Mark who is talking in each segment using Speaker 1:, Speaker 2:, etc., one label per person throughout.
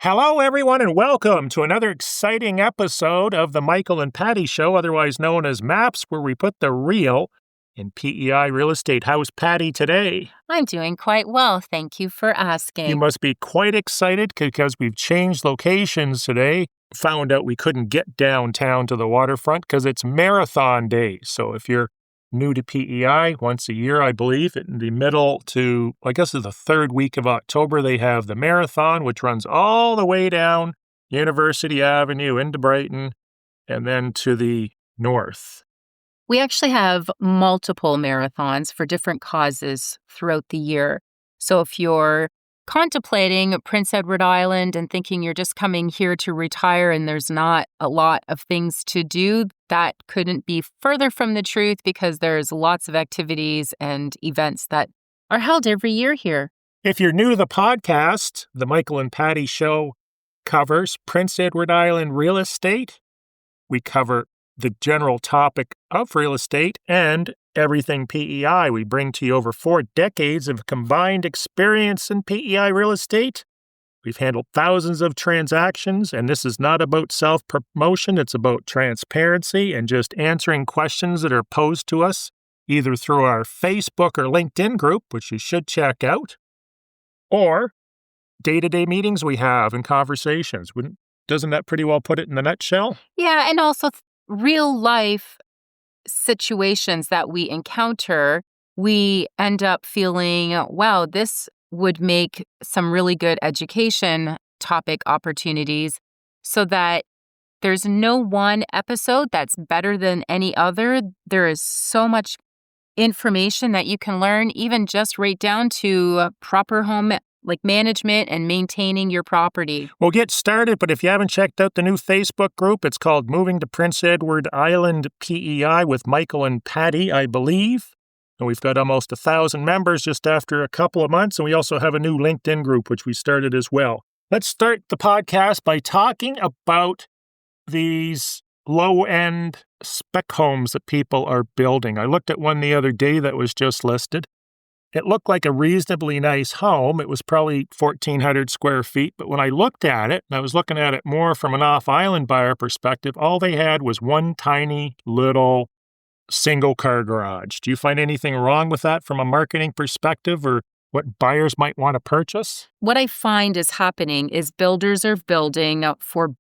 Speaker 1: Hello, everyone, and welcome to another exciting episode of the Michael and Patty Show, otherwise known as MAPS, where we put the real in PEI real estate. How's Patty today?
Speaker 2: I'm doing quite well. Thank you for asking.
Speaker 1: You must be quite excited because we've changed locations today. Found out we couldn't get downtown to the waterfront because it's marathon day. So if you're new to PEI, once a year, I believe, in the middle to, I guess it's the third week of October, they have the marathon, which runs all the way down University Avenue into Brighton and then to the north.
Speaker 2: We actually have multiple marathons for different causes throughout the year. So if you're contemplating Prince Edward Island and thinking you're just coming here to retire and there's not a lot of things to do, that couldn't be further from the truth because there's lots of activities and events that are held every year here.
Speaker 1: If you're new to the podcast, the Michael and Patty Show covers Prince Edward Island real estate. We cover the general topic of real estate and everything PEI. We bring to you over 4 decades of combined experience in PEI real estate. We've handled thousands of transactions, and this is not about self-promotion. It's about transparency and just answering questions that are posed to us, either through our Facebook or LinkedIn group, which you should check out, or day-to-day meetings we have and conversations. Doesn't that pretty well put it in a nutshell?
Speaker 2: Yeah, and also real life situations that we encounter, we end up feeling, wow, this would make some really good education topic opportunities so that there's no one episode that's better than any other. There is so much information that you can learn, even just right down to proper home management and maintaining your property.
Speaker 1: We'll get started, but if you haven't checked out the new Facebook group, it's called Moving to Prince Edward Island PEI with Michael and Patty, I believe. And we've got almost 1,000 members just after a couple of months, and we also have a new LinkedIn group, which we started as well. Let's start the podcast by talking about these low-end spec homes that people are building. I looked at one the other day that was just listed. It looked like a reasonably nice home. It was probably 1,400 square feet, but when I looked at it, and I was looking at it more from an off-island buyer perspective, all they had was one tiny little single-car garage. Do you find anything wrong with that from a marketing perspective or what buyers might want to purchase?
Speaker 2: What I find is happening is builders are building for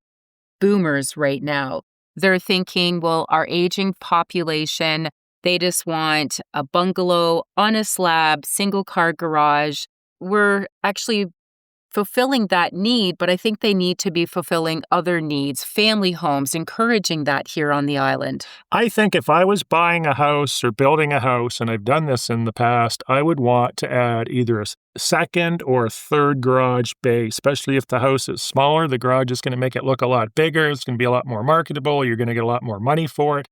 Speaker 2: boomers right now. They're thinking, well, our aging population, they just want a bungalow on a slab, single-car garage. We're actually fulfilling that need, but I think they need to be fulfilling other needs, family homes, encouraging that here on the island.
Speaker 1: I think if I was buying a house or building a house, and I've done this in the past, I would want to add either a second or a third garage bay, especially if the house is smaller. The garage is going to make it look a lot bigger. It's going to be a lot more marketable. You're going to get a lot more money for it.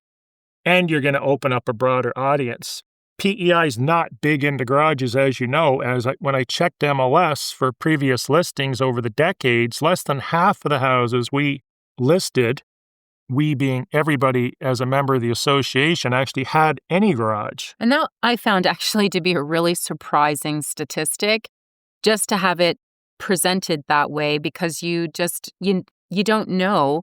Speaker 1: And you're going to open up a broader audience. PEI is not big into garages, as you know. When I checked MLS for previous listings over the decades, less than half of the houses we listed, we being everybody as a member of the association, actually had any garage.
Speaker 2: And that I found actually to be a really surprising statistic, just to have it presented that way, because you don't know.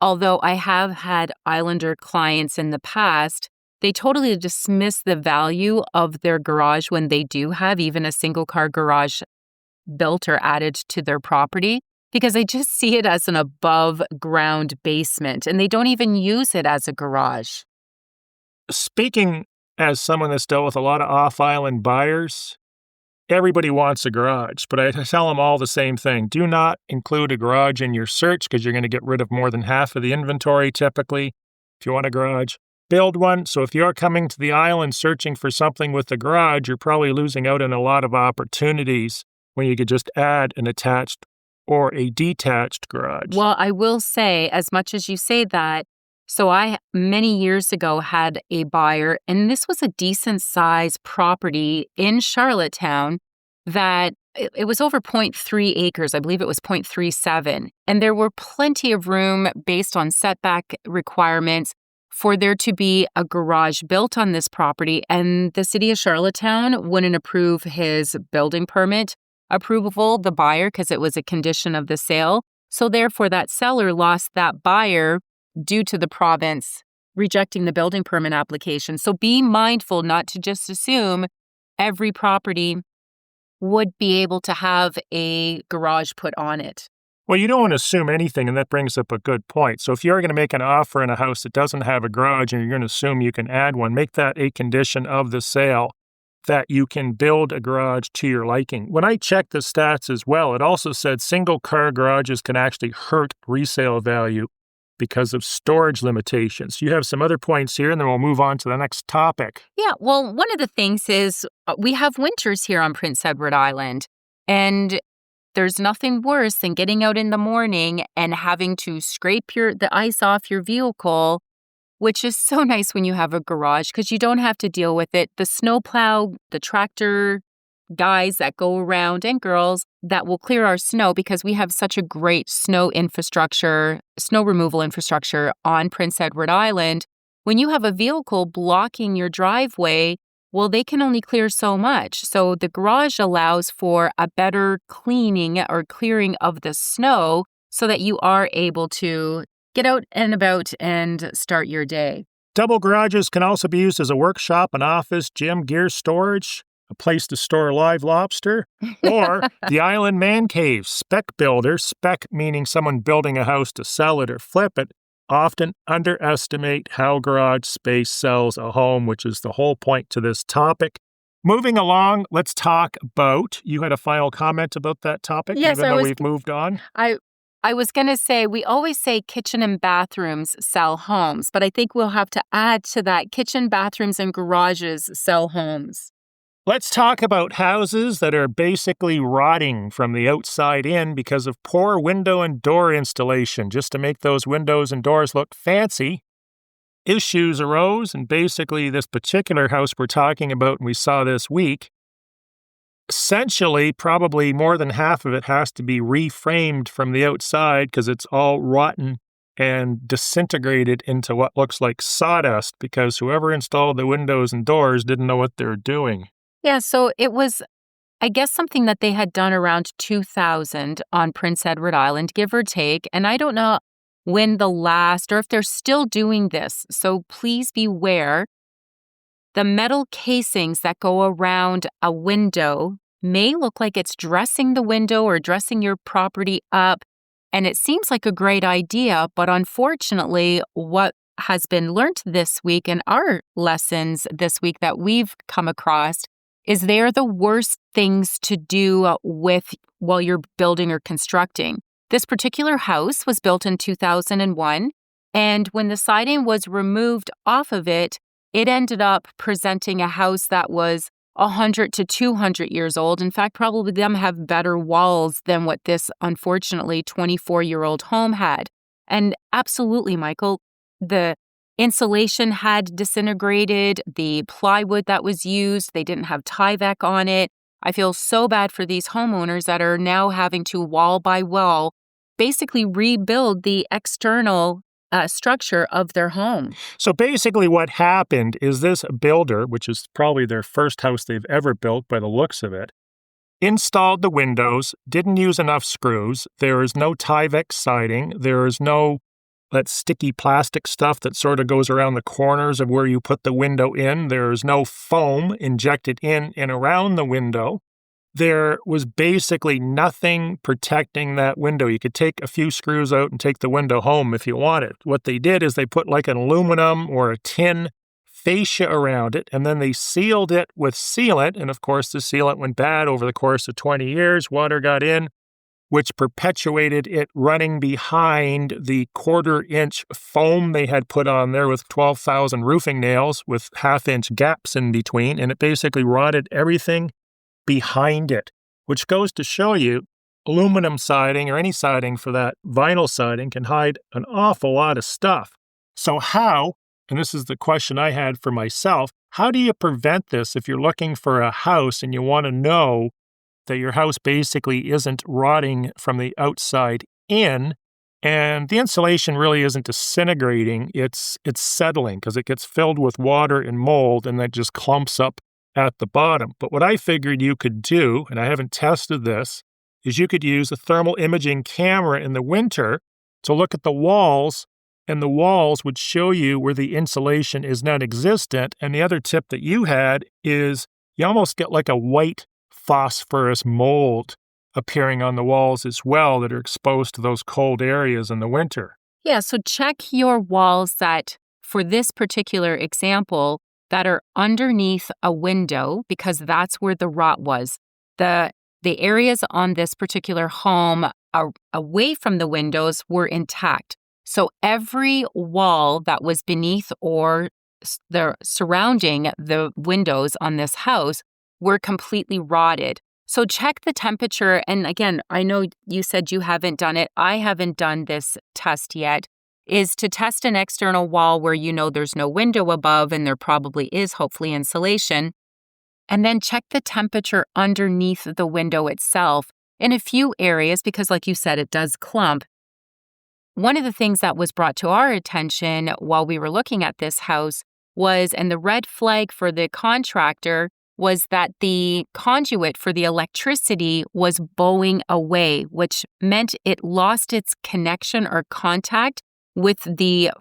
Speaker 2: Although I have had Islander clients in the past, they totally dismiss the value of their garage when they do have even a single-car garage built or added to their property, because they just see it as an above-ground basement, and they don't even use it as a garage.
Speaker 1: Speaking as someone that's dealt with a lot of off-island buyers, everybody wants a garage, but I tell them all the same thing. Do not include a garage in your search because you're going to get rid of more than half of the inventory typically. If you want a garage, build one. So if you're coming to the island searching for something with a garage, you're probably losing out on a lot of opportunities when you could just add an attached or a detached garage.
Speaker 2: Well, I will say, as much as you say that, so I, many years ago, had a buyer, and this was a decent-sized property in Charlottetown that it was over 0.3 acres. I believe it was 0.37. And there were plenty of room based on setback requirements for there to be a garage built on this property. And the city of Charlottetown wouldn't approve his building permit approval, the buyer, because it was a condition of the sale. So therefore, that seller lost that buyer due to the province rejecting the building permit application. So be mindful not to just assume every property would be able to have a garage put on it.
Speaker 1: Well, you don't want to assume anything, and that brings up a good point. So if you're going to make an offer in a house that doesn't have a garage and you're going to assume you can add one, make that a condition of the sale that you can build a garage to your liking. When I checked the stats as well, it also said single-car garages can actually hurt resale value because of storage limitations. You have some other points here, and then we'll move on to the next topic.
Speaker 2: Yeah, well, one of the things is we have winters here on Prince Edward Island, and there's nothing worse than getting out in the morning and having to scrape the ice off your vehicle, which is so nice when you have a garage because you don't have to deal with it. The snowplow, the tractor guys that go around and girls that will clear our snow because we have such a great snow removal infrastructure on Prince Edward Island. When you have a vehicle blocking your driveway, well, they can only clear so much. So the garage allows for a better cleaning or clearing of the snow so that you are able to get out and about and start your day.
Speaker 1: Double garages can also be used as a workshop, an office, gym, gear storage, a place to store a live lobster, or the island man cave. Spec builders, spec meaning someone building a house to sell it or flip it, often underestimate how garage space sells a home, which is the whole point to this topic. Moving along, let's talk about, you had a final comment about that topic,
Speaker 2: yes,
Speaker 1: even though we've moved on?
Speaker 2: I was going to say, we always say kitchen and bathrooms sell homes, but I think we'll have to add to that kitchen, bathrooms, and garages sell homes.
Speaker 1: Let's talk about houses that are basically rotting from the outside in because of poor window and door installation. Just to make those windows and doors look fancy, issues arose, and basically this particular house we're talking about and we saw this week, essentially probably more than half of it has to be reframed from the outside because it's all rotten and disintegrated into what looks like sawdust because whoever installed the windows and doors didn't know what they were doing.
Speaker 2: Yeah, so it was, I guess, something that they had done around 2000 on Prince Edward Island, give or take. And I don't know when the last, or if they're still doing this. So please beware. The metal casings that go around a window may look like it's dressing the window or dressing your property up. And it seems like a great idea. But unfortunately, what has been learned this week in our lessons this week that we've come across is they're the worst things to do while you're building or constructing. This particular house was built in 2001, and when the siding was removed off of it, it ended up presenting a house that was 100 to 200 years old. In fact, probably them have better walls than what this, unfortunately, 24-year-old home had. And absolutely, Michael, the insulation had disintegrated, the plywood that was used, they didn't have Tyvek on it. I feel so bad for these homeowners that are now having to wall by wall basically rebuild the external structure of their home.
Speaker 1: So basically what happened is this builder, which is probably their first house they've ever built by the looks of it, installed the windows, didn't use enough screws, there is no Tyvek siding, there is no that sticky plastic stuff that sort of goes around the corners of where you put the window in. There's no foam injected in and around the window. There was basically nothing protecting that window. You could take a few screws out and take the window home if you wanted. What they did is they put like an aluminum or a tin fascia around it, and then they sealed it with sealant. And of course, the sealant went bad over the course of 20 years. Water got in, which perpetuated it running behind the 1/4-inch foam they had put on there with 12,000 roofing nails with 1/2-inch gaps in between, and it basically rotted everything behind it, which goes to show you aluminum siding or any siding for that vinyl siding can hide an awful lot of stuff. So how, and this is the question I had for myself, how do you prevent this if you're looking for a house and you want to know that your house basically isn't rotting from the outside in, and the insulation really isn't disintegrating, it's settling because it gets filled with water and mold and that just clumps up at the bottom. But what I figured you could do, and I haven't tested this, is you could use a thermal imaging camera in the winter to look at the walls, and the walls would show you where the insulation is non-existent. And the other tip that you had is you almost get like a white phosphorus mold appearing on the walls as well that are exposed to those cold areas in the winter.
Speaker 2: Yeah, so check your walls that, for this particular example, that are underneath a window, because that's where the rot was. The areas on this particular home away from the windows were intact. So every wall that was beneath or surrounding the windows on this house were completely rotted. So check the temperature. And again, I know you said you haven't done it. I haven't done this test yet, is to test an external wall where you know there's no window above and there probably is hopefully insulation. And then check the temperature underneath the window itself in a few areas, because like you said, it does clump. One of the things that was brought to our attention while we were looking at this house was, and the red flag for the contractor was that the conduit for the electricity was bowing away, which meant it lost its connection or contact with the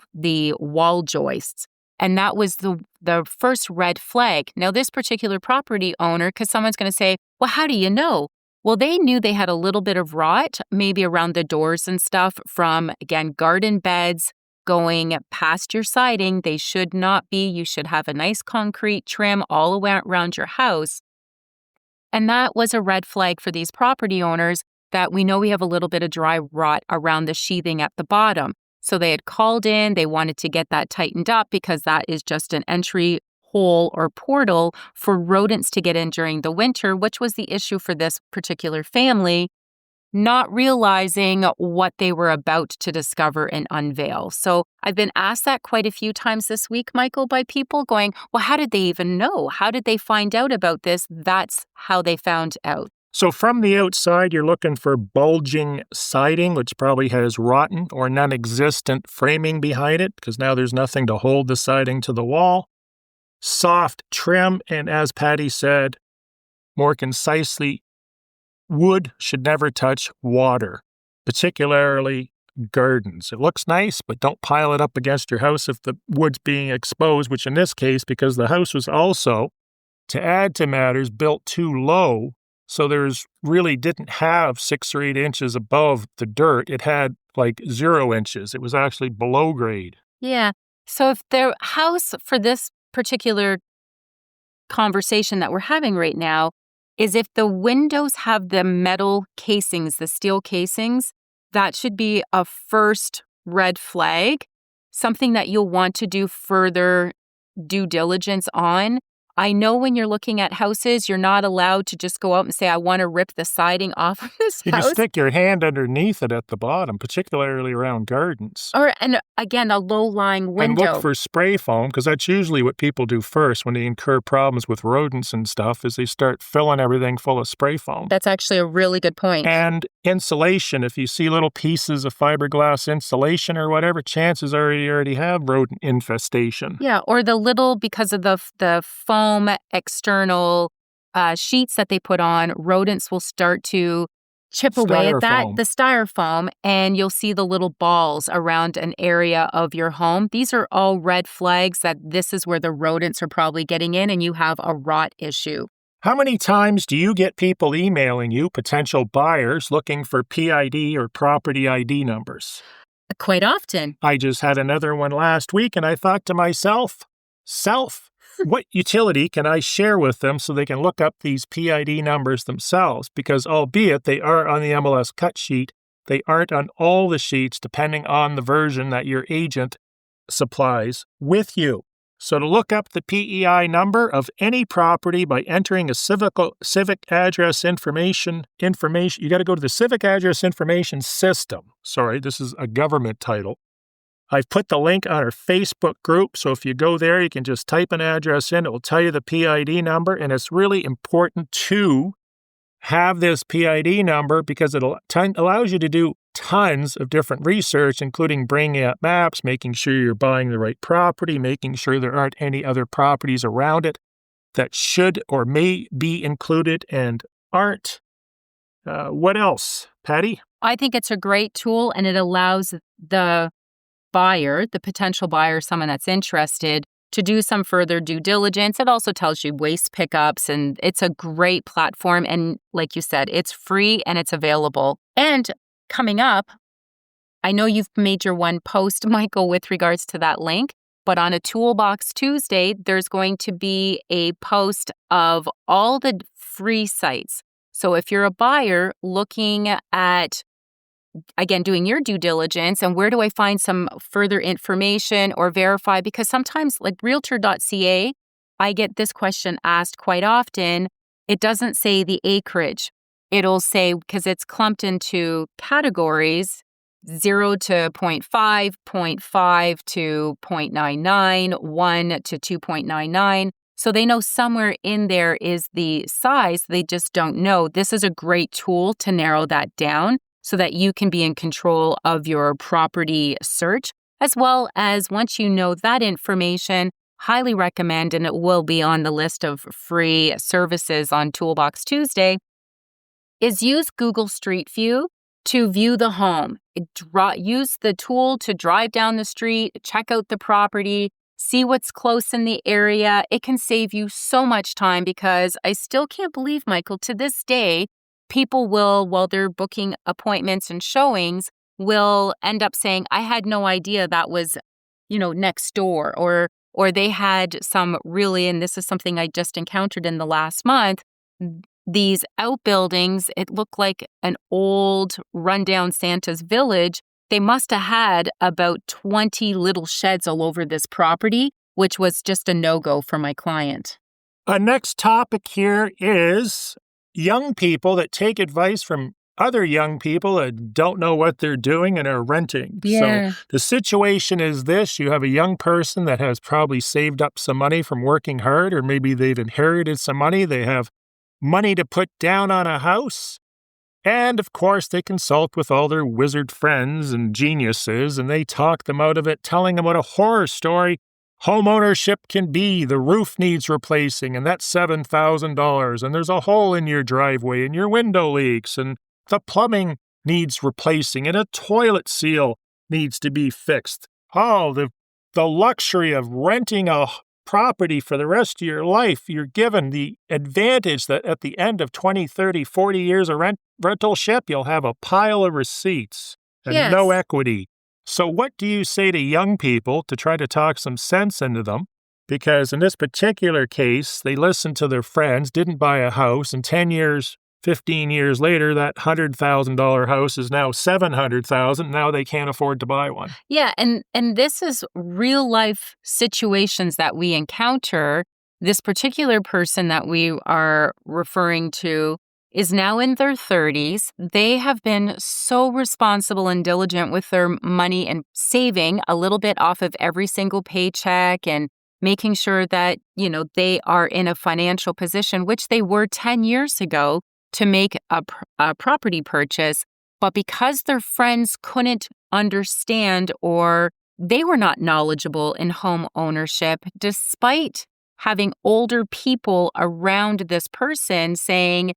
Speaker 2: wall joists. And that was the first red flag. Now, this particular property owner, because someone's going to say, well, how do you know? Well, they knew they had a little bit of rot, maybe around the doors and stuff from, again, garden beds going past your siding. They should not be. You should have a nice concrete trim all around your house. And that was a red flag for these property owners, that we know we have a little bit of dry rot around the sheathing at the bottom. So they had called in, they wanted to get that tightened up because that is just an entry hole or portal for rodents to get in during the winter, which was the issue for this particular family, not realizing what they were about to discover and unveil. So I've been asked that quite a few times this week, Michael, by people going, well, how did they even know? How did they find out about this? That's how they found out.
Speaker 1: So from the outside, you're looking for bulging siding, which probably has rotten or non-existent framing behind it, because now there's nothing to hold the siding to the wall. Soft trim, and as Patty said, more concisely, wood should never touch water, particularly gardens. It looks nice, but don't pile it up against your house if the wood's being exposed, which in this case, because the house was also, to add to matters, built too low. So there's really didn't have 6 or 8 inches above the dirt. It had like 0 inches. It was actually below grade.
Speaker 2: Yeah. So if the house for this particular conversation that we're having right now is if the windows have the metal casings, the steel casings, that should be a first red flag, something that you'll want to do further due diligence on. I know when you're looking at houses, you're not allowed to just go out and say, I want to rip the siding off of this
Speaker 1: You
Speaker 2: house.
Speaker 1: can stick your hand underneath it at the bottom, particularly around gardens.
Speaker 2: And again, a low-lying window.
Speaker 1: And look for spray foam, because that's usually what people do first when they incur problems with rodents and stuff, is they start filling everything full of spray foam.
Speaker 2: That's actually a really good point.
Speaker 1: And insulation, if you see little pieces of fiberglass insulation or whatever, chances are you already have rodent infestation.
Speaker 2: Yeah, or the little, because of the foam external sheets that they put on, rodents will start to chip away at that, the styrofoam, and you'll see the little balls around an area of your home. These are all red flags that this is where the rodents are probably getting in and you have a rot issue.
Speaker 1: How many times do you get people emailing you, potential buyers, looking for PID or property ID numbers?
Speaker 2: Quite often.
Speaker 1: I just had another one last week, and I thought to myself, what utility can I share with them so they can look up these PID numbers themselves? Because albeit they are on the MLS cut sheet, they aren't on all the sheets depending on the version that your agent supplies with you. So to look up the PEI number of any property by entering a civic address information, you got to go to the Civic Address Information System. Sorry, this is a government title. I've put the link on our Facebook group, so if you go there, you can just type an address in. It will tell you the PID number, and it's really important to have this PID number because it allows you to do tons of different research, including bringing up maps, making sure you're buying the right property, making sure there aren't any other properties around it. that should or may be included and aren't. What else, Patty?
Speaker 2: I think it's a great tool, and it allows the buyer, the potential buyer, someone that's interested, to do some further due diligence. It also tells you waste pickups, and it's a great platform. And like you said, it's free and it's available. And coming up, I know you've made your one post, Michael, with regards to that link, but on a Toolbox Tuesday, there's going to be a post of all the free sites. So if you're a buyer looking at, again, doing your due diligence and where do I find some further information or verify, because sometimes like realtor.ca, I get this question asked quite often. It doesn't say the acreage. It'll say, because it's clumped into categories, 0 to 0.5, 0.5 to 0.99, 1 to 2.99. So they know somewhere in there is the size. They just don't know. This is a great tool to narrow that down so that you can be in control of your property search, as well as once you know that information, highly recommend, and it will be on the list of free services on Toolbox Tuesday, is use Google Street View to view the home. Use the tool to drive down the street, check out the property, see what's close in the area. It can save you so much time, because I still can't believe, Michael, to this day, people will, while they're booking appointments and showings, will end up saying, I had no idea that was, next door, or they had some really, and this is something I just encountered in the last month, these outbuildings, it looked like an old rundown Santa's village. They must have had about 20 little sheds all over this property, which was just a no-go for my client.
Speaker 1: Our next topic here is young people that take advice from other young people that don't know what they're doing and are renting.
Speaker 2: Yeah.
Speaker 1: So the situation is this: you have a young person that has probably saved up some money from working hard, or maybe they've inherited some money. They have money to put down on a house. And of course, they consult with all their wizard friends and geniuses, and they talk them out of it, telling them what a horror story homeownership can be. The roof needs replacing, and that's $7,000, and there's a hole in your driveway, and your window leaks, and the plumbing needs replacing, and a toilet seal needs to be fixed. Oh, the luxury of renting a property for the rest of your life. You're given the advantage that at the end of 20, 30, 40 years of rentalship, you'll have a pile of receipts and no equity. So what do you say to young people to try to talk some sense into them? Because in this particular case, they listened to their friends, didn't buy a house, and 10 years, 15 years later, that $100,000 house is now $700,000. Now they can't afford to buy one.
Speaker 2: Yeah, and this is real life situations that we encounter. This particular person that we are referring to is now in their 30s. They have been so responsible and diligent with their money and saving a little bit off of every single paycheck and making sure that, they are in a financial position, which they were 10 years ago, to make a property purchase. But because their friends couldn't understand, or they were not knowledgeable in home ownership, despite having older people around this person saying,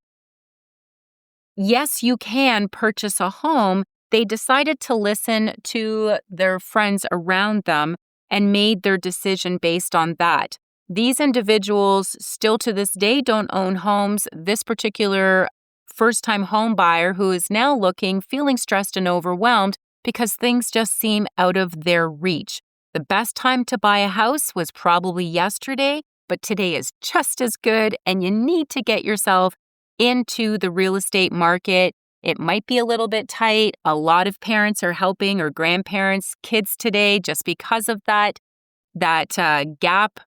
Speaker 2: yes, you can purchase a home, they decided to listen to their friends around them and made their decision based on that. These individuals still to this day don't own homes. This particular first-time home buyer who is now feeling stressed and overwhelmed because things just seem out of their reach. The best time to buy a house was probably yesterday, but today is just as good, and you need to get yourself into the real estate market. It might be a little bit tight. A lot of parents are helping, or grandparents, kids today, just because of that gap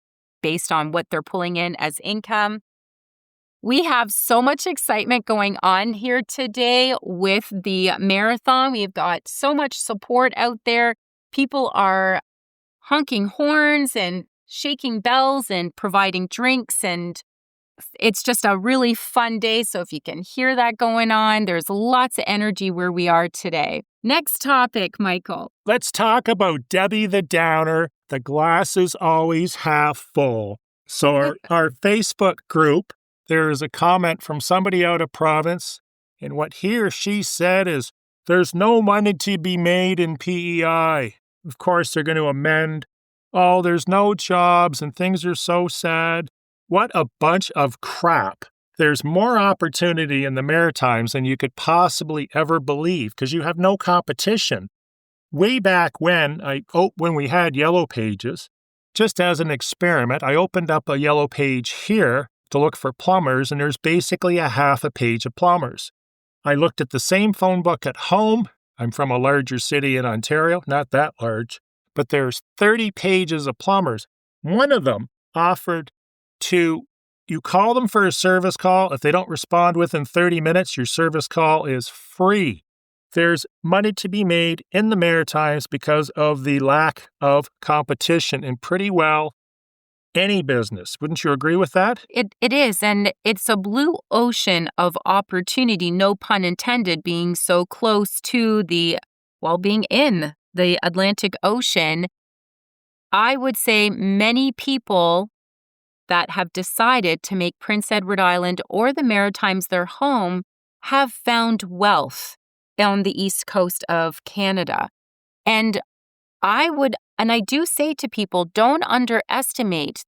Speaker 2: based on what they're pulling in as income. We have so much excitement going on here today with the marathon. We've got so much support out there. People are honking horns and shaking bells and providing drinks, and it's just a really fun day. So if you can hear that going on, there's lots of energy where we are today. Next topic, Michael.
Speaker 1: Let's talk about Debbie the Downer. The glass is always half full. So our Facebook group, there's a comment from somebody out of province, and what he or she said is, there's no money to be made in PEI. Of course, they're going to amend, oh, there's no jobs and things are so sad. What a bunch of crap. There's more opportunity in the Maritimes than you could possibly ever believe because you have no competition. Way back when we had Yellow Pages, just as an experiment, I opened up a Yellow Page here to look for plumbers, and there's basically a half a page of plumbers. I looked at the same phone book at home. I'm from a larger city in Ontario, not that large, but there's 30 pages of plumbers. One of them offered you call them for a service call. If they don't respond within 30 minutes, your service call is free. There's money to be made in the Maritimes because of the lack of competition in pretty well any business. Wouldn't you agree with that?
Speaker 2: It is, and it's a blue ocean of opportunity, no pun intended, being so close to being in the Atlantic Ocean. I would say many people that have decided to make Prince Edward Island or the Maritimes their home have found wealth on the east coast of Canada. And I do say to people, don't underestimate.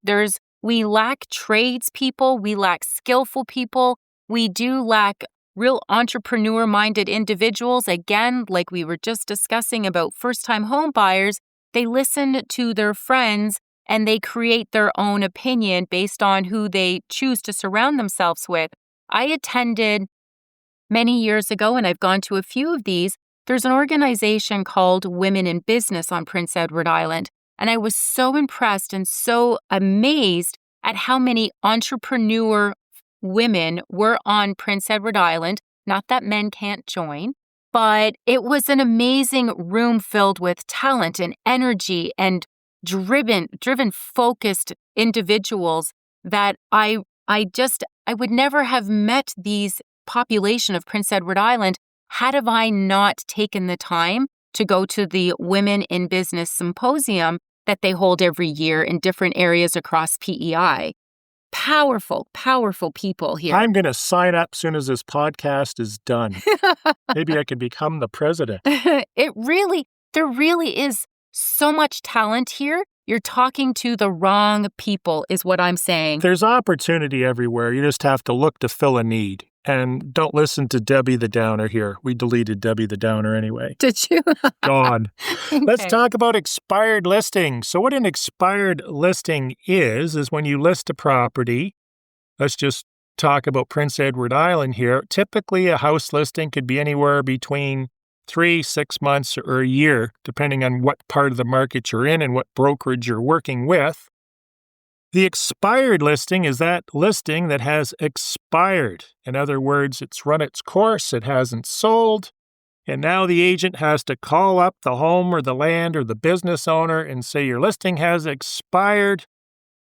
Speaker 2: We lack tradespeople, we lack skillful people, we do lack real entrepreneur-minded individuals. Again, like we were just discussing about first-time home buyers, they listen to their friends and they create their own opinion based on who they choose to surround themselves with. I attended many years ago, and I've gone to a few of these. There's an organization called Women in Business on Prince Edward Island, and I was so impressed and so amazed at how many entrepreneur women were on Prince Edward Island. Not that men can't join, but it was an amazing room filled with talent and energy and driven, focused individuals that I would never have met these population of Prince Edward Island had I not taken the time to go to the Women in Business Symposium that they hold every year in different areas across PEI. Powerful people here.
Speaker 1: I'm going to sign up soon as this podcast is done. Maybe I can become the president.
Speaker 2: There really is so much talent here. You're talking to the wrong people, is what I'm saying.
Speaker 1: There's opportunity everywhere. You just have to look to fill a need. And don't listen to Debbie the Downer here. We deleted Debbie the Downer anyway.
Speaker 2: Did you?
Speaker 1: Gone.
Speaker 2: Okay.
Speaker 1: Let's talk about expired listings. So what an expired listing is when you list a property. Let's just talk about Prince Edward Island here. Typically, a house listing could be anywhere between 3, 6 months, or a year, depending on what part of the market you're in and what brokerage you're working with. The expired listing is that listing that has expired. In other words, it's run its course, it hasn't sold, and now the agent has to call up the home or the land or the business owner and say, your listing has expired,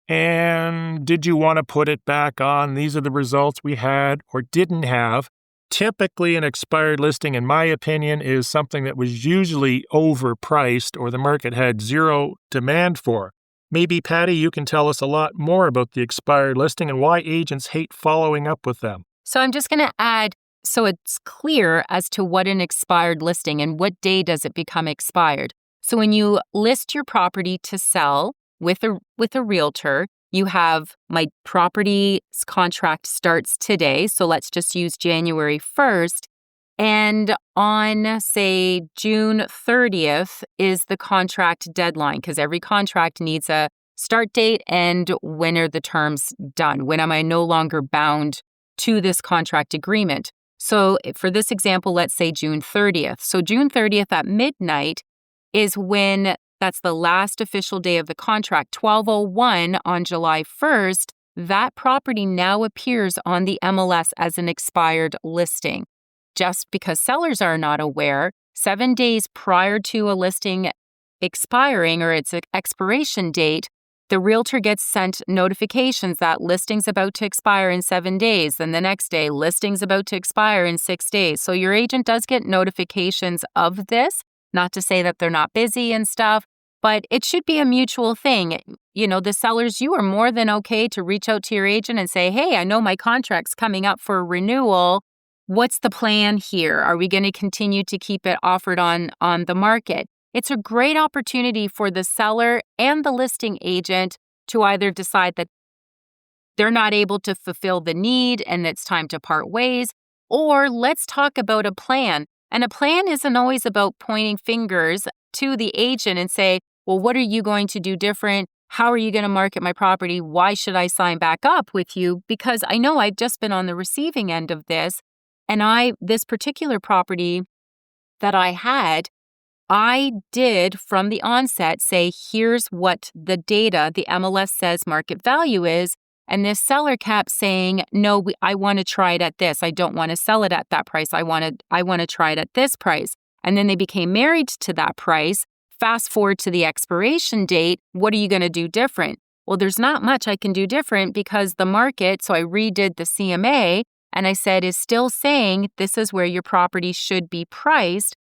Speaker 1: and did you want to put it back on? These are the results we had or didn't have. Typically, an expired listing, in my opinion, is something that was usually overpriced or the market had zero demand for. Maybe, Patty, you can tell us a lot more about the expired listing and why agents hate following up with them.
Speaker 2: So I'm just going to add, so it's clear as to what an expired listing and what day does it become expired. So when you list your property to sell with a realtor, you have my property's contract starts today. So let's just use January 1st. And on, say, June 30th is the contract deadline because every contract needs a start date and when are the terms done? When am I no longer bound to this contract agreement? So for this example, let's say June 30th. So June 30th at midnight is when that's the last official day of the contract. 12:01 on July 1st, that property now appears on the MLS as an expired listing. Just because sellers are not aware, 7 days prior to a listing expiring or its expiration date, the realtor gets sent notifications that listing's about to expire in 7 days. Then the next day, listing's about to expire in 6 days. So your agent does get notifications of this, not to say that they're not busy and stuff, But it should be a mutual thing. The sellers, you are more than okay to reach out to your agent and say, hey, I know my contract's coming up for renewal. What's the plan here? Are we going to continue to keep it offered on the market? It's a great opportunity for the seller and the listing agent to either decide that they're not able to fulfill the need and it's time to part ways, or let's talk about a plan. And a plan isn't always about pointing fingers to the agent and say, well, what are you going to do different? How are you going to market my property? Why should I sign back up with you? Because I know I've just been on the receiving end of this. And this particular property that I did from the onset say, here's what the data, the MLS says market value is. And this seller kept saying, no, I want to try it at this. I don't want to sell it at that price. I want to try it at this price. And then they became married to that price. Fast forward to the expiration date. What are you going to do different? Well, there's not much I can do different because the market, so I redid the CMA and I said, is still saying this is where your property should be priced,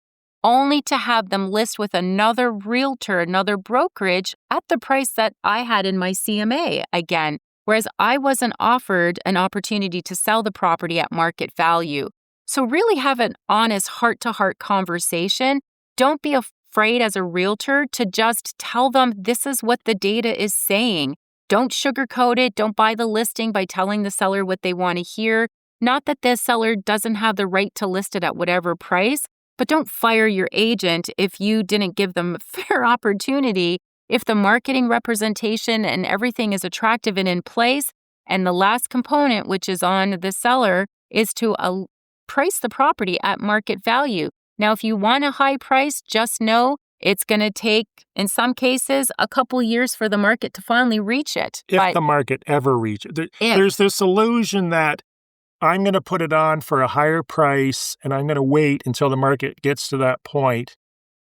Speaker 2: only to have them list with another realtor, another brokerage at the price that I had in my CMA again. Whereas I wasn't offered an opportunity to sell the property at market value. So really have an honest heart-to-heart conversation. Don't be afraid as a realtor to just tell them this is what the data is saying. Don't sugarcoat it. Don't buy the listing by telling the seller what they want to hear. Not that the seller doesn't have the right to list it at whatever price, but don't fire your agent if you didn't give them a fair opportunity. If the marketing representation and everything is attractive and in place, and the last component, which is on the seller, is to price the property at market value. Now, if you want a high price, just know it's going to take, in some cases, a couple years for the market to finally reach it.
Speaker 1: If the market ever reaches it. There's this illusion that I'm going to put it on for a higher price and I'm going to wait until the market gets to that point.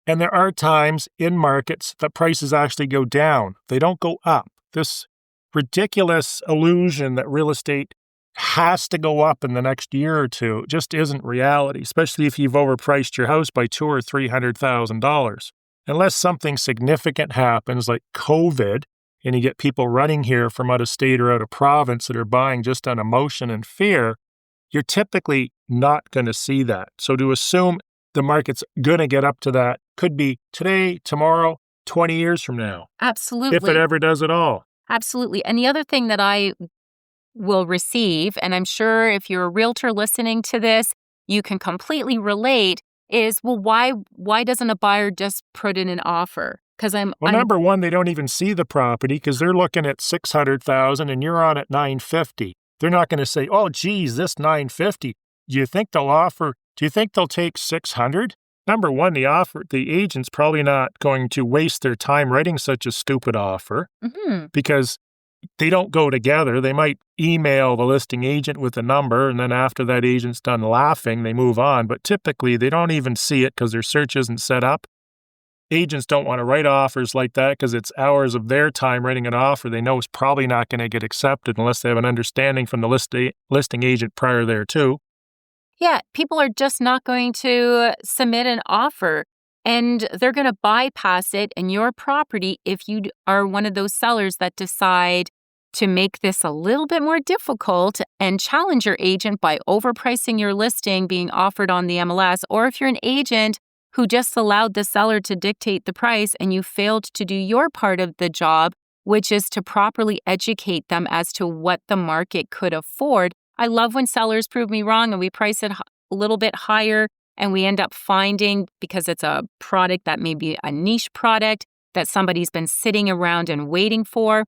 Speaker 1: And there are times in markets that prices actually go down. They don't go up. This ridiculous illusion that real estate has to go up in the next year or two just isn't reality, especially if you've overpriced your house by $200,000 or $300,000. Unless something significant happens like COVID and you get people running here from out of state or out of province that are buying just on emotion and fear, you're typically not going to see that. So to assume the market's going to get up to that could be today, tomorrow, 20 years from now.
Speaker 2: Absolutely.
Speaker 1: If it ever does at all.
Speaker 2: Absolutely. And the other thing that I will receive, and I'm sure if you're a realtor listening to this, you can completely relate, is, well, why doesn't a buyer just put in an offer? Because
Speaker 1: number one, they don't even see the property because they're looking at $600,000 and you're on at $950,000. They're not going to say, oh, geez, this $950,000. Do you think they'll take $600,000? Number one, the agent's probably not going to waste their time writing such a stupid offer because they don't go together. They might email the listing agent with a number, and then after that agent's done laughing, they move on. But typically, they don't even see it because their search isn't set up. Agents don't want to write offers like that because it's hours of their time writing an offer they know is probably not going to get accepted unless they have an understanding from the listing agent prior thereto.
Speaker 2: Yeah, people are just not going to submit an offer and they're going to bypass it in your property if you are one of those sellers that decide to make this a little bit more difficult and challenge your agent by overpricing your listing being offered on the MLS, or if you're an agent who just allowed the seller to dictate the price and you failed to do your part of the job, which is to properly educate them as to what the market could afford. I love when sellers prove me wrong and we price it a little bit higher and we end up finding, because it's a product that may be a niche product that somebody's been sitting around and waiting for.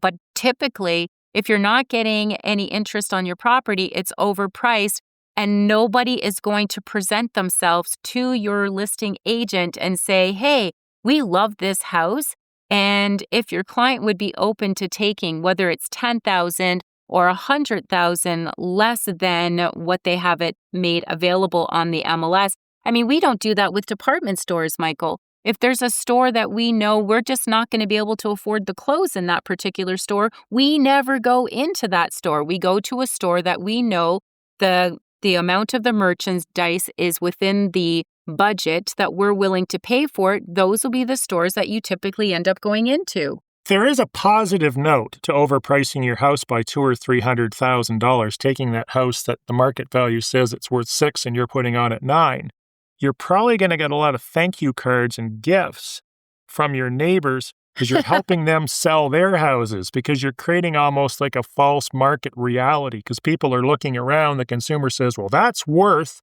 Speaker 2: But typically, if you're not getting any interest on your property, it's overpriced and nobody is going to present themselves to your listing agent and say, hey, we love this house. And if your client would be open to taking, whether it's $10,000 or $100,000 less than what they have it made available on the MLS. I mean, we don't do that with department stores, Michael. If there's a store that we know we're just not going to be able to afford the clothes in that particular store, we never go into that store. We go to a store that we know the amount of the merchandise is within the budget that we're willing to pay for it, those will be the stores that you typically end up going into.
Speaker 1: There is a positive note to overpricing your house by $200,000 or $300,000, taking that house that the market value says it's worth $6,000 and you're putting on at $9,000. You're probably going to get a lot of thank you cards and gifts from your neighbors because you're helping them sell their houses, because you're creating almost like a false market reality, because people are looking around. The consumer says, well, that's worth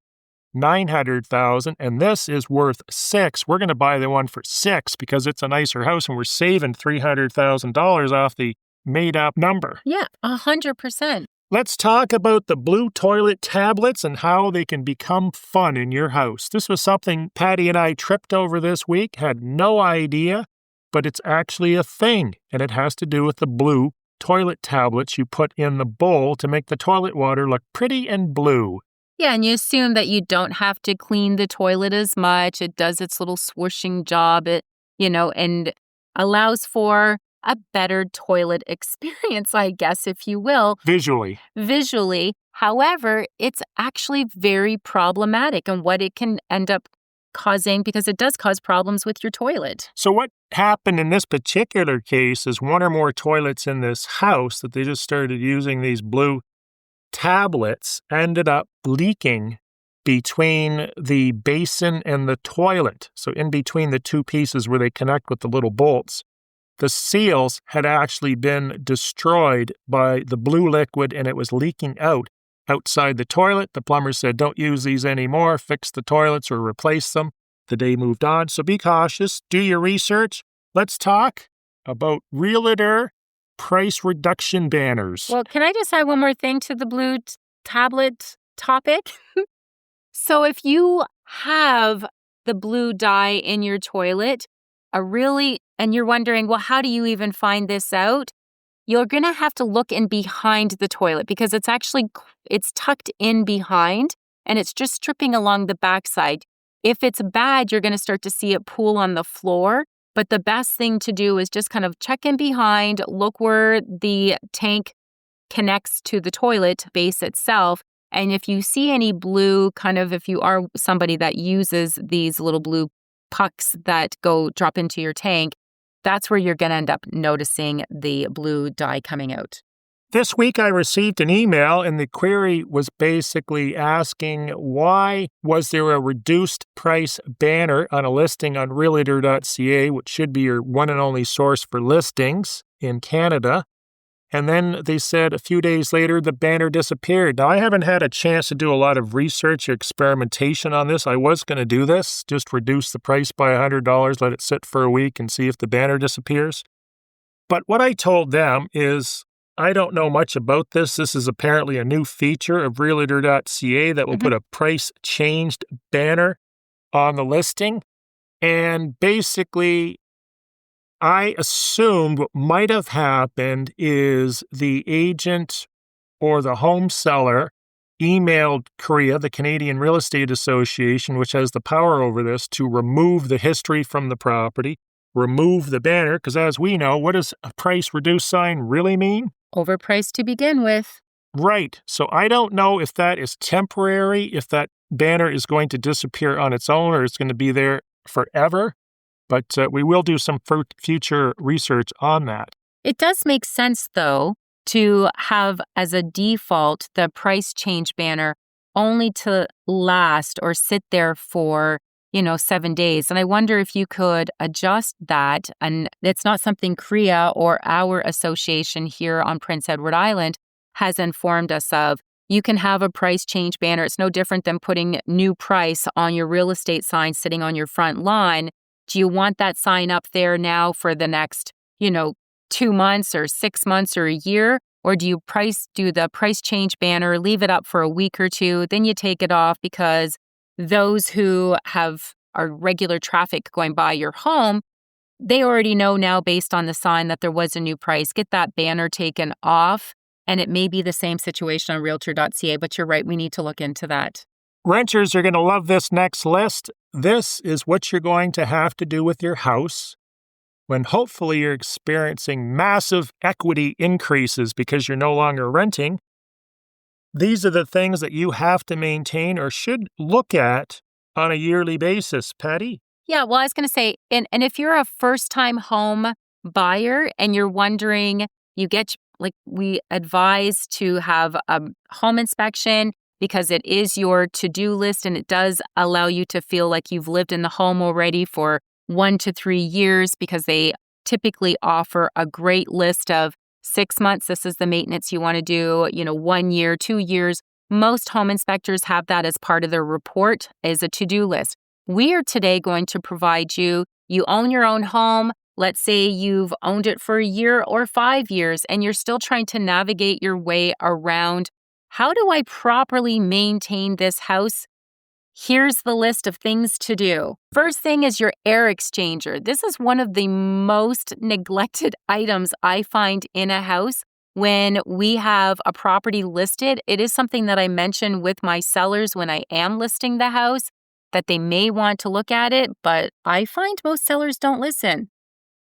Speaker 1: $900,000 and this is worth $6,000. We're going to buy the one for $6,000 because it's a nicer house and we're saving $300,000 off the made-up number.
Speaker 2: Yeah, 100%.
Speaker 1: Let's talk about the blue toilet tablets and how they can become fun in your house. This was something Patty and I tripped over this week, had no idea, but it's actually a thing, and it has to do with the blue toilet tablets you put in the bowl to make the toilet water look pretty and blue.
Speaker 2: Yeah, and you assume that you don't have to clean the toilet as much. It does its little swooshing job, and allows for a better toilet experience, I guess, if you will.
Speaker 1: Visually.
Speaker 2: However, it's actually very problematic and what it can end up causing, because it does cause problems with your toilet.
Speaker 1: So what happened in this particular case is one or more toilets in this house that they just started using these blue tablets ended up leaking between the basin and the toilet. So in between the two pieces where they connect with the little bolts, the seals had actually been destroyed by the blue liquid and it was leaking outside the toilet. The plumber said, don't use these anymore, fix the toilets or replace them. The day moved on. So be cautious, do your research. Let's talk about realtor price reduction banners.
Speaker 2: Well, can I just add one more thing to the blue tablet topic? So if you have the blue dye in your toilet, and you're wondering, well, how do you even find this out? You're going to have to look in behind the toilet because it's tucked in behind and it's just stripping along the backside. If it's bad, you're going to start to see it pool on the floor. But the best thing to do is just kind of check in behind, look where the tank connects to the toilet base itself. And if you see any blue, if you are somebody that uses these little blue pucks that drop into your tank, that's where you're going to end up noticing the blue dye coming out.
Speaker 1: This week I received an email and the query was basically asking, why was there a reduced price banner on a listing on realtor.ca, which should be your one and only source for listings in Canada? And then they said a few days later, the banner disappeared. Now, I haven't had a chance to do a lot of research or experimentation on this. I was going to do this, just reduce the price by $100, let it sit for a week and see if the banner disappears. But what I told them is, I don't know much about this. This is apparently a new feature of realtor.ca that will put a price changed banner on the listing. And basically, I assumed what might have happened is the agent or the home seller emailed CREA, the Canadian Real Estate Association, which has the power over this, to remove the history from the property, remove the banner, because as we know, what does a price reduced sign really mean?
Speaker 2: Overpriced to begin with.
Speaker 1: Right. So I don't know if that is temporary, if that banner is going to disappear on its own or it's going to be there forever. But we will do some future research on that.
Speaker 2: It does make sense, though, to have as a default the price change banner only to last or sit there for 7 days. And I wonder if you could adjust that. And it's not something CREA or our association here on Prince Edward Island has informed us of. You can have a price change banner. It's no different than putting new price on your real estate sign sitting on your front lawn. Do you want that sign up there now for the next, 2 months or 6 months or a year? Or do you do the price change banner, leave it up for a week or two, then you take it off because those who are regular traffic going by your home, they already know now based on the sign that there was a new price. Get that banner taken off. And it may be the same situation on realtor.ca, but you're right, we need to look into that.
Speaker 1: Renters are going to love this next list. This is what you're going to have to do with your house when hopefully you're experiencing massive equity increases because you're no longer renting. These are the things that you have to maintain or should look at on a yearly basis, Patty?
Speaker 2: Yeah, well, I was going to say, and if you're a first-time home buyer and you're wondering, we advise to have a home inspection because it is your to-do list and it does allow you to feel like you've lived in the home already for 1 to 3 years because they typically offer a great list of 6 months. This is the maintenance you want to do, 1 year, 2 years. Most home inspectors have that as part of their report as a to-do list. We are today going to provide you own your own home. Let's say you've owned it for a year or 5 years and you're still trying to navigate your way around, how do I properly maintain this house? Here's the list of things to do. First thing is your air exchanger. This is one of the most neglected items I find in a house. When we have a property listed, it is something that I mention with my sellers when I am listing the house, that they may want to look at it, but I find most sellers don't listen.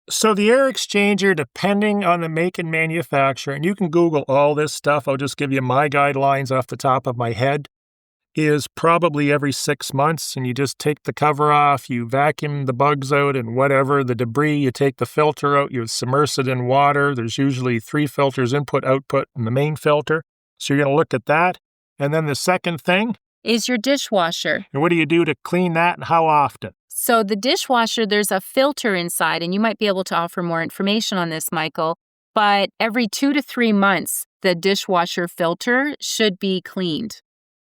Speaker 1: So the air exchanger, depending on the make and manufacturer, and you can Google all this stuff, I'll just give you my guidelines off the top of my head, is probably every 6 months, and you just take the cover off, you vacuum the bugs out and whatever, the debris, you take the filter out, you submerge it in water. There's usually 3 filters, input, output, and the main filter. So you're going to look at that. And then the second thing
Speaker 2: is your dishwasher.
Speaker 1: And what do you do to clean that and how often?
Speaker 2: So the dishwasher, there's a filter inside, and you might be able to offer more information on this, Michael, but every 2 to 3 months, the dishwasher filter should be cleaned.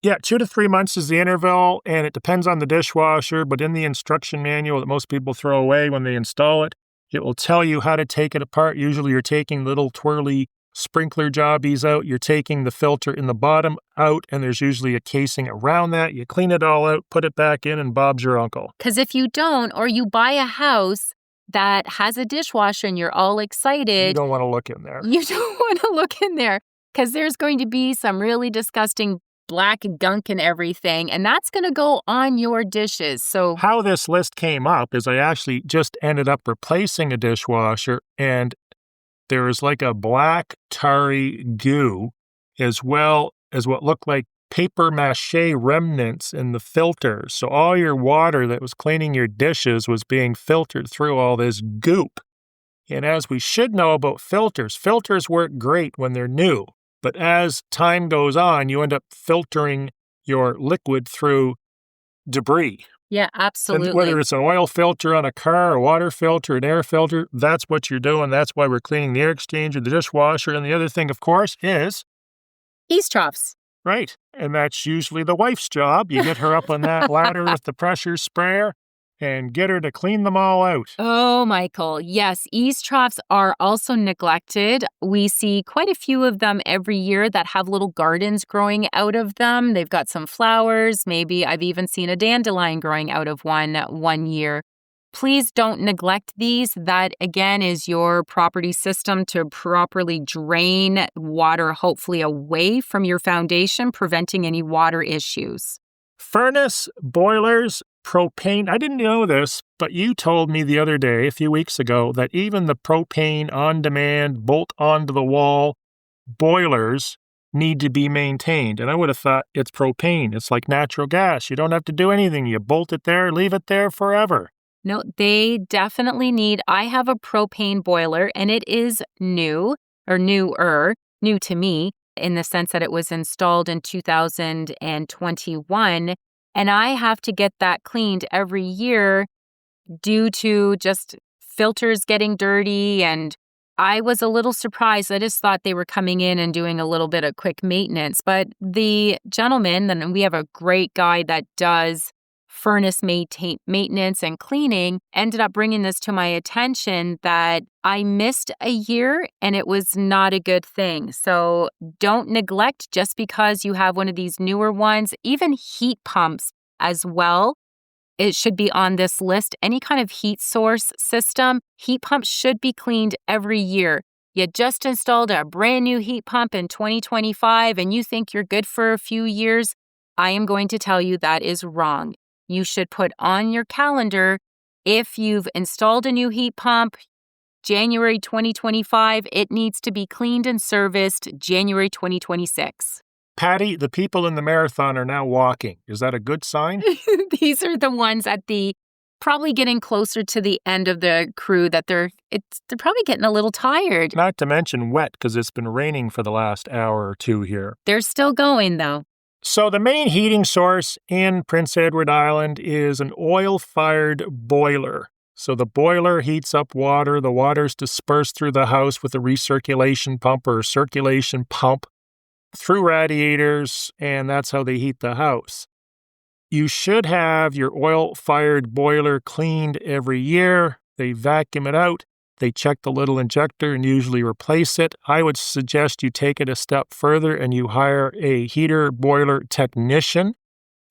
Speaker 1: Yeah, 2 to 3 months is the interval, and it depends on the dishwasher, but in the instruction manual that most people throw away when they install it, it will tell you how to take it apart. Usually you're taking little twirly sprinkler jobbies out, you're taking the filter in the bottom out, and there's usually a casing around that. You clean it all out, put it back in, and Bob's your uncle.
Speaker 2: Because if you don't, or you buy a house that has a dishwasher and you're all excited,
Speaker 1: you don't want to look in there.
Speaker 2: You don't want to look in there because there's going to be some really disgusting black gunk and everything, and that's going to go on your dishes. So
Speaker 1: how this list came up is I actually just ended up replacing a dishwasher, and there is like a black tarry goo as well as what looked like paper mache remnants in the filter. So all your water that was cleaning your dishes was being filtered through all this goop. And as we should know about filters work great when they're new. But as time goes on, you end up filtering your liquid through debris.
Speaker 2: Yeah, absolutely.
Speaker 1: And whether it's an oil filter on a car, a water filter, an air filter, that's what you're doing. That's why we're cleaning the air exchanger, the dishwasher. And the other thing, of course, is
Speaker 2: eaves troughs.
Speaker 1: Right. And that's usually the wife's job. You get her up on that ladder with the pressure sprayer and get her to clean them all out.
Speaker 2: Oh, Michael. Yes, eaves troughs are also neglected. We see quite a few of them every year that have little gardens growing out of them. They've got some flowers. Maybe I've even seen a dandelion growing out of one year. Please don't neglect these. That, again, is your property system to properly drain water, hopefully away from your foundation, preventing any water issues.
Speaker 1: Furnace, boilers, propane. I didn't know this, but you told me the other day, a few weeks ago, that even the propane on-demand, bolt-onto-the-wall boilers need to be maintained. And I would have thought it's propane. It's like natural gas. You don't have to do anything. You bolt it there, leave it there forever.
Speaker 2: No, they definitely need. I have a propane boiler, and it is new to me, in the sense that it was installed in 2021. And I have to get that cleaned every year due to just filters getting dirty. And I was a little surprised. I just thought they were coming in and doing a little bit of quick maintenance. But the gentleman, then we have a great guy that does furnace maintenance and cleaning, ended up bringing this to my attention that I missed a year and it was not a good thing. So don't neglect just because you have one of these newer ones. Even heat pumps as well, it should be on this list. Any kind of heat source system, heat pumps should be cleaned every year. You just installed a brand new heat pump in 2025 and you think you're good for a few years. I am going to tell you that is wrong. You should put on your calendar, if you've installed a new heat pump, January 2025, it needs to be cleaned and serviced January 2026.
Speaker 1: Patty, the people in the marathon are now walking. Is that a good sign?
Speaker 2: These are the ones at the probably getting closer to the end of the crew that they're probably getting a little tired.
Speaker 1: Not to mention wet because it's been raining for the last hour or two here.
Speaker 2: They're still going, though.
Speaker 1: So the main heating source in Prince Edward Island is an oil-fired boiler. So the boiler heats up water. The water's dispersed through the house with a recirculation pump or a circulation pump through radiators, and that's how they heat the house. You should have your oil-fired boiler cleaned every year. They vacuum it out. They check the little injector and usually replace it. I would suggest you take it a step further and you hire a heater boiler technician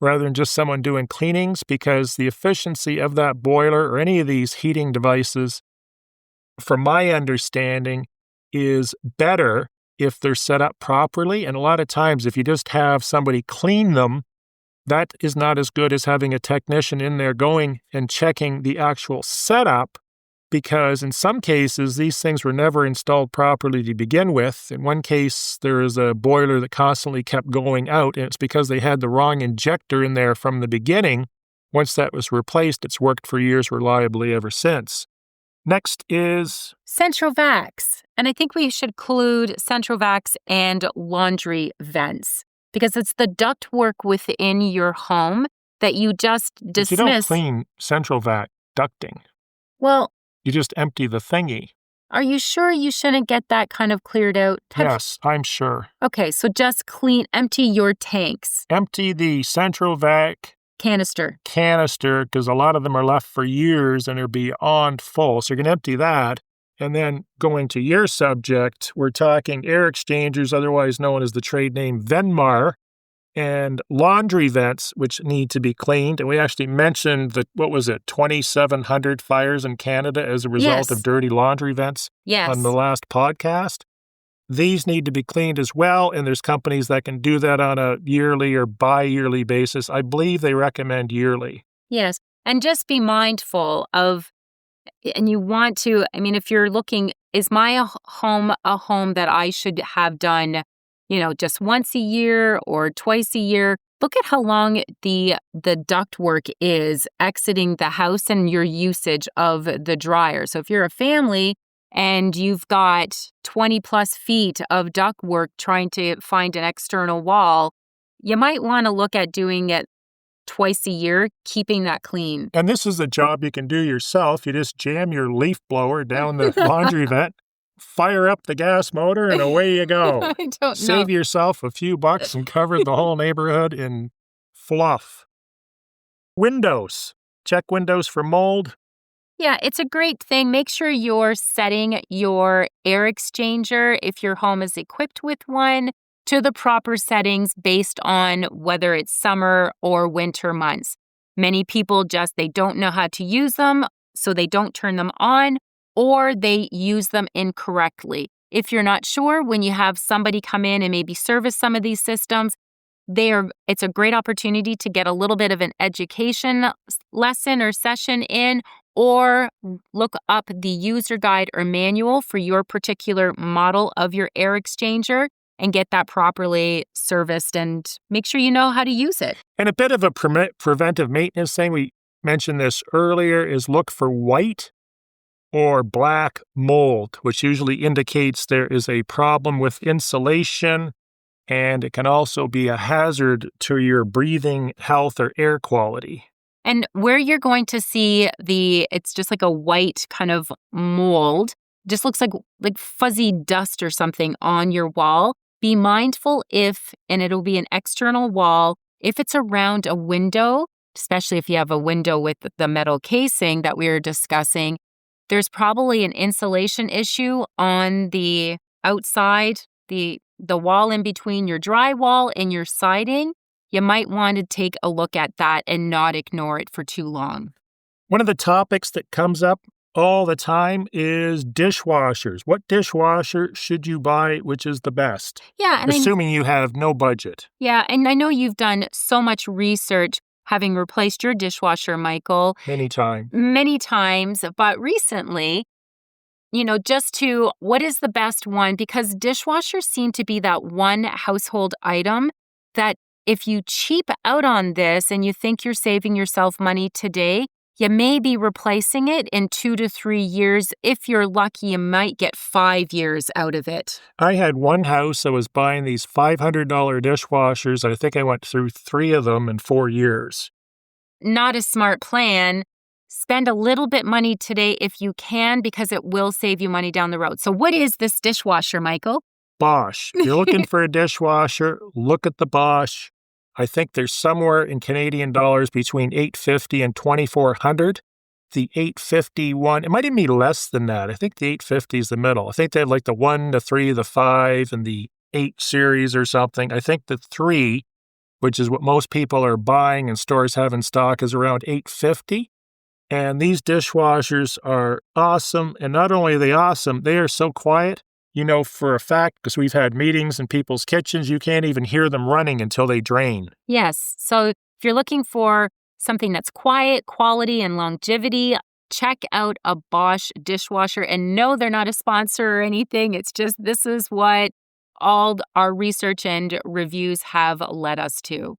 Speaker 1: rather than just someone doing cleanings, because the efficiency of that boiler or any of these heating devices, from my understanding, is better if they're set up properly. And a lot of times, if you just have somebody clean them, that is not as good as having a technician in there going and checking the actual setup, because in some cases, these things were never installed properly to begin with. In one case, there is a boiler that constantly kept going out, and it's because they had the wrong injector in there from the beginning. Once that was replaced, it's worked for years reliably ever since. Next is
Speaker 2: Central vacs. And I think we should include central vacs and laundry vents, because it's the ductwork within your home that you just dismiss.
Speaker 1: You don't clean central vac ducting.
Speaker 2: Well,
Speaker 1: you just empty the thingy.
Speaker 2: Are you sure you shouldn't get that kind of cleared out?
Speaker 1: Yes, I'm sure.
Speaker 2: Okay, so just empty your tanks.
Speaker 1: Empty the central vac
Speaker 2: canister,
Speaker 1: because a lot of them are left for years and are beyond full. So you're going to empty that. And then going to your subject, we're talking air exchangers, otherwise known as the trade name Venmar, and laundry vents, which need to be cleaned. And we actually mentioned that, 2,700 fires in Canada as a result of dirty laundry vents on the last podcast. These need to be cleaned as well, and there's companies that can do that on a yearly or bi-yearly basis. I believe they recommend yearly.
Speaker 2: Yes, and just be mindful of, and you want to, if you're looking, is my home a home that I should have done just once a year or twice a year? Look at how long the ductwork is exiting the house and your usage of the dryer. So if you're a family and you've got 20 plus feet of ductwork trying to find an external wall, you might want to look at doing it twice a year, keeping that clean.
Speaker 1: And this is a job you can do yourself. You just jam your leaf blower down the laundry vent, fire up the gas motor, and away you go.
Speaker 2: I don't know.
Speaker 1: Save yourself a few bucks and cover the whole neighborhood in fluff. Windows. Check windows for mold.
Speaker 2: Yeah, it's a great thing. Make sure you're setting your air exchanger, if your home is equipped with one, to the proper settings based on whether it's summer or winter months. Many people they don't know how to use them, so they don't turn them on, or they use them incorrectly. If you're not sure, when you have somebody come in and maybe service some of these systems, it's a great opportunity to get a little bit of an education lesson or session in, or look up the user guide or manual for your particular model of your air exchanger and get that properly serviced and make sure you know how to use it.
Speaker 1: And a bit of a preventive maintenance thing, we mentioned this earlier, is look for white or black mold, which usually indicates there is a problem with insulation, and it can also be a hazard to your breathing health or air quality.
Speaker 2: And where you're going to see it's just like a white kind of mold, just looks like fuzzy dust or something on your wall. Be mindful and it'll be an external wall, if it's around a window, especially if you have a window with the metal casing that we were discussing, there's probably an insulation issue on the outside, the wall in between your drywall and your siding. You might want to take a look at that and not ignore it for too long.
Speaker 1: One of the topics that comes up all the time is dishwashers. What dishwasher should you buy, which is the best?
Speaker 2: Yeah, and
Speaker 1: assuming you have no budget.
Speaker 2: Yeah, and I know you've done so much research having replaced your dishwasher, Michael.
Speaker 1: Many times.
Speaker 2: Many times, but recently, just to what is the best one? Because dishwashers seem to be that one household item that if you cheap out on this and you think you're saving yourself money today, you may be replacing it in 2 to 3 years. If you're lucky, you might get 5 years out of it.
Speaker 1: I had one house, I was buying these $500 dishwashers. I think I went through 3 of them in 4 years.
Speaker 2: Not a smart plan. Spend a little bit money today if you can, because it will save you money down the road. So what is this dishwasher, Michael?
Speaker 1: Bosch. If you're looking for a dishwasher, look at the Bosch. I think there's somewhere in Canadian dollars between $850 and $2,400. The $850 one, it might even be less than that. I think the $850 is the middle. I think they have like the 1, the 3, the 5, and the 8 series or something. I think the 3, which is what most people are buying and stores have in stock, is around $850. And these dishwashers are awesome. And not only are they awesome, they are so quiet. For a fact, because we've had meetings in people's kitchens, you can't even hear them running until they drain.
Speaker 2: Yes. So if you're looking for something that's quiet, quality, and longevity, check out a Bosch dishwasher. And no, they're not a sponsor or anything. It's just this is what all our research and reviews have led us to.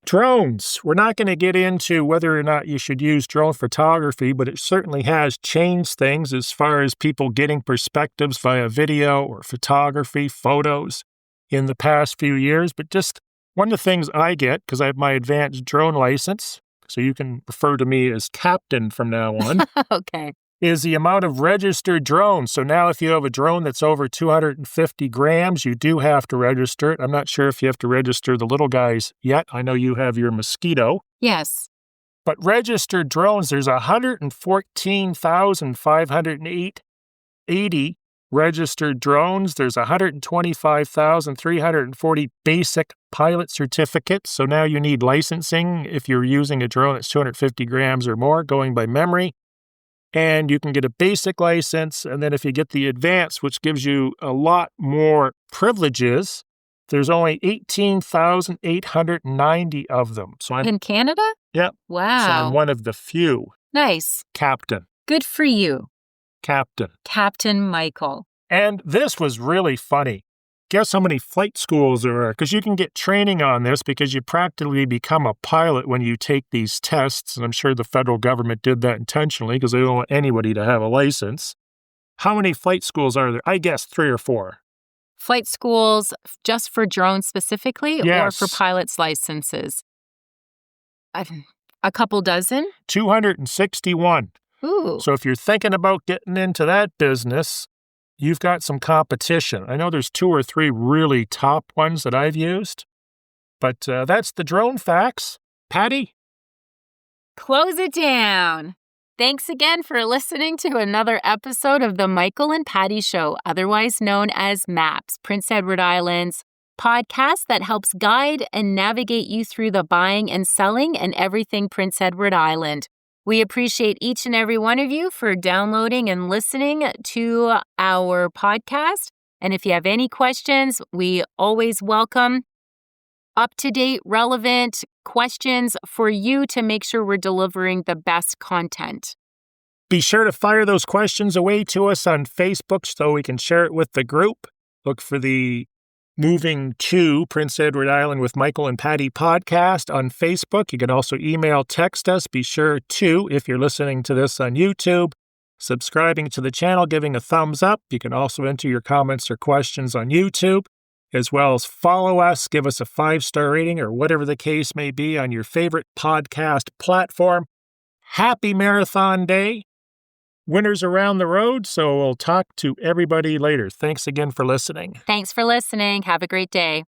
Speaker 1: Drones. We're not going to get into whether or not you should use drone photography, but it certainly has changed things as far as people getting perspectives via video or photography, photos in the past few years. But just one of the things I get, because I have my advanced drone license, so you can refer to me as Captain from now on,
Speaker 2: Okay.
Speaker 1: is the amount of registered drones. So now if you have a drone that's over 250 grams, you do have to register it. I'm not sure if you have to register the little guys yet. I know you have your Mosquito.
Speaker 2: Yes.
Speaker 1: But registered drones, there's 114,580 registered drones. There's 125,340 basic pilot certificates. So now you need licensing if you're using a drone that's 250 grams or more, going by memory. And you can get a basic license, and then if you get the advanced, which gives you a lot more privileges, there's only 18,890 of them. So I'm
Speaker 2: in Canada?
Speaker 1: Yeah.
Speaker 2: Wow.
Speaker 1: So I'm one of the few.
Speaker 2: Nice.
Speaker 1: Captain.
Speaker 2: Good for you.
Speaker 1: Captain.
Speaker 2: Captain Michael.
Speaker 1: And this was really funny. Guess how many flight schools there are? Because you can get training on this because you practically become a pilot when you take these tests. And I'm sure the federal government did that intentionally because they don't want anybody to have a license. How many flight schools are there? I guess 3 or 4.
Speaker 2: Flight schools just for drones specifically,
Speaker 1: Yes.
Speaker 2: or for pilots' licenses? A couple dozen?
Speaker 1: 261.
Speaker 2: Ooh.
Speaker 1: So if you're thinking about getting into that business, you've got some competition. I know there's 2 or 3 really top ones that I've used, but that's the drone facts. Patty?
Speaker 2: Close it down. Thanks again for listening to another episode of the Michael and Patty Show, otherwise known as MAPS, Prince Edward Island's podcast that helps guide and navigate you through the buying and selling and everything Prince Edward Island. We appreciate each and every one of you for downloading and listening to our podcast. And if you have any questions, we always welcome up-to-date, relevant questions for you to make sure we're delivering the best content.
Speaker 1: Be sure to fire those questions away to us on Facebook so we can share it with the group. Look for the Moving to Prince Edward Island with Michael and Patty podcast on Facebook. You can also text us. Be sure to, if you're listening to this on YouTube, subscribing to the channel, giving a thumbs up. You can also enter your comments or questions on YouTube, as well as follow us, give us a 5-star rating or whatever the case may be on your favorite podcast platform. Happy Marathon Day. Winter's around the road, so we'll talk to everybody later. Thanks again for listening.
Speaker 2: Thanks for listening. Have a great day.